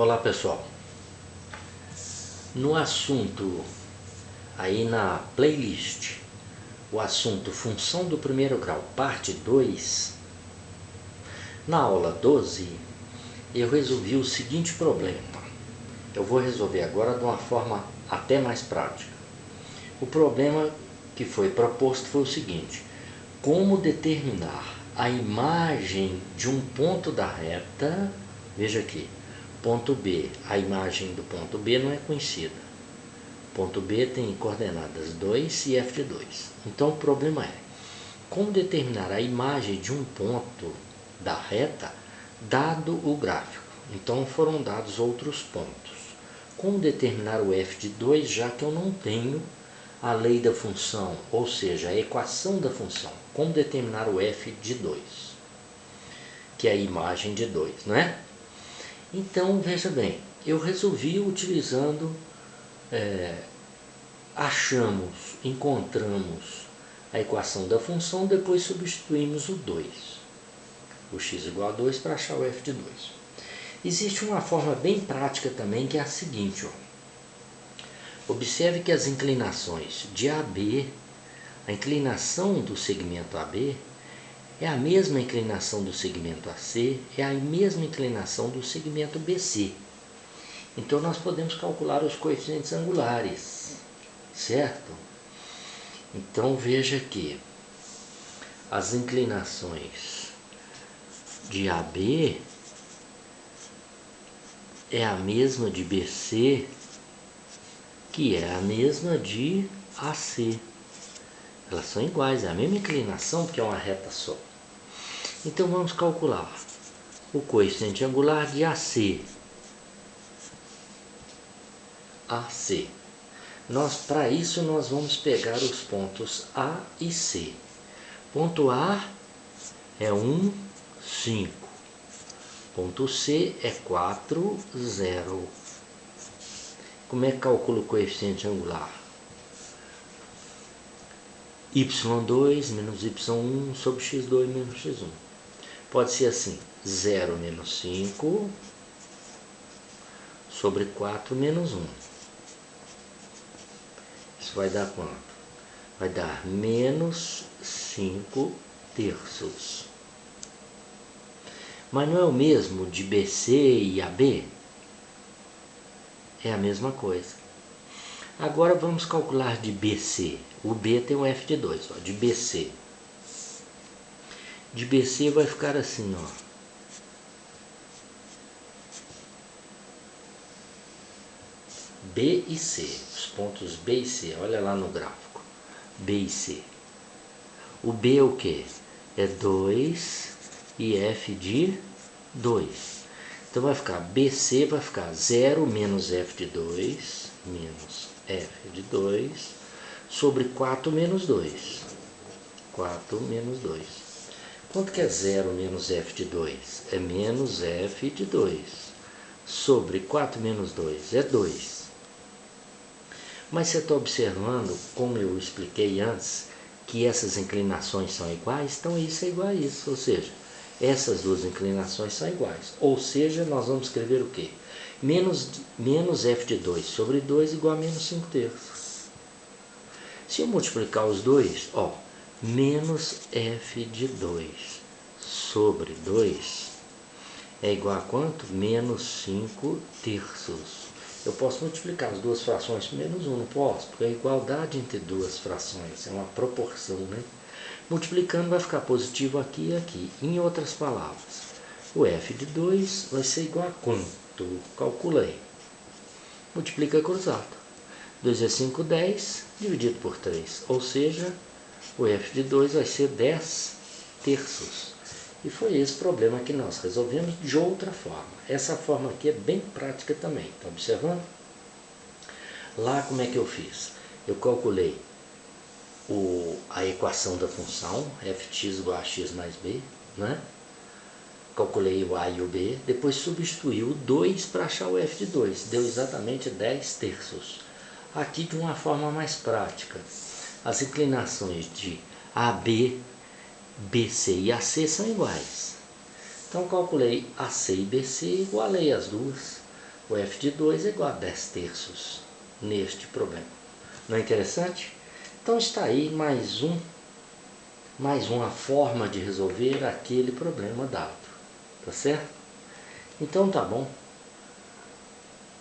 Olá pessoal, no assunto aí na playlist, o assunto função do primeiro grau, parte 2, na aula 12, eu resolvi o seguinte problema. Eu vou resolver agora de uma forma até mais prática. O problema que foi proposto foi o seguinte: como determinar a imagem de um ponto da reta, veja aqui, ponto B, a imagem do ponto B não é conhecida. Ponto B tem coordenadas 2 e f de 2. Então o problema é como determinar a imagem de um ponto da reta dado o gráfico. Então foram dados outros pontos. Como determinar o f de 2, já que eu não tenho a lei da função, ou seja, a equação da função. Como determinar o f de 2, que é a imagem de 2, não é? Então, veja bem, eu resolvi utilizando, encontramos a equação da função, depois substituímos o 2, o x igual a 2, para achar o f de 2. Existe uma forma bem prática também, que é a seguinte, ó. Observe que as inclinações de AB, a inclinação do segmento AB, é a mesma inclinação do segmento AC, é a mesma inclinação do segmento BC. Então nós podemos calcular os coeficientes angulares, certo? Então veja que as inclinações de AB é a mesma de BC, que é a mesma de AC. Elas são iguais, é a mesma inclinação, porque é uma reta só. Então vamos calcular o coeficiente angular de AC. Para isso nós vamos pegar os pontos A e C. Ponto A é 1, 5. Ponto C é 4, 0. Como é que calcula o coeficiente angular? y2 menos y1 sobre x2 menos x1. Pode ser assim, 0 menos 5 sobre 4 menos 1. Isso vai dar quanto? Vai dar menos 5 terços. Mas não é o mesmo de BC e AB? É a mesma coisa. Agora vamos calcular de BC. O B tem um f de 2, ó, de BC. De BC vai ficar assim, ó. B e C, os pontos B e C, olha lá no gráfico. B e C. O B é o que? É 2 e f de 2. Então vai ficar BC, vai ficar 0 menos f de 2, menos f de 2, sobre 4 menos 2. 4 menos 2. Quanto que é 0 menos f de 2? É menos f de 2. Sobre 4 menos 2 é 2. Mas você está observando, como eu expliquei antes, que essas inclinações são iguais? Então isso é igual a isso, ou seja, essas duas inclinações são iguais. Ou seja, nós vamos escrever o quê? Menos f de 2 sobre 2 igual a menos 5 terços. Se eu multiplicar os dois, ó, menos f de 2 sobre 2 é igual a quanto? Menos 5 terços. Eu posso multiplicar as duas frações por menos 1, não posso? Porque é igualdade entre duas frações, é uma proporção, né? Multiplicando vai ficar positivo aqui e aqui. Em outras palavras, o f de 2 vai ser igual a quanto? Calcula aí. Multiplica cruzado. 2 vezes 5, 10, dividido por 3. Ou seja, o f de 2 vai ser 10 terços. E foi esse problema que nós resolvemos de outra forma. Essa forma aqui é bem prática também. Está observando? Lá como é que eu fiz? Eu calculei a equação da função, fx igual a x mais b, né? Calculei o a e o b, depois substituí o 2 para achar o f de 2. Deu exatamente 10 terços. Aqui de uma forma mais prática. As inclinações de AB, BC e AC são iguais. Então calculei AC e BC, igualei as duas. O f de 2 é igual a 10 terços neste problema. Não é interessante? Então está aí mais uma forma de resolver aquele problema dado. Tá certo? Então tá bom.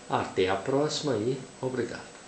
Até a próxima e obrigado.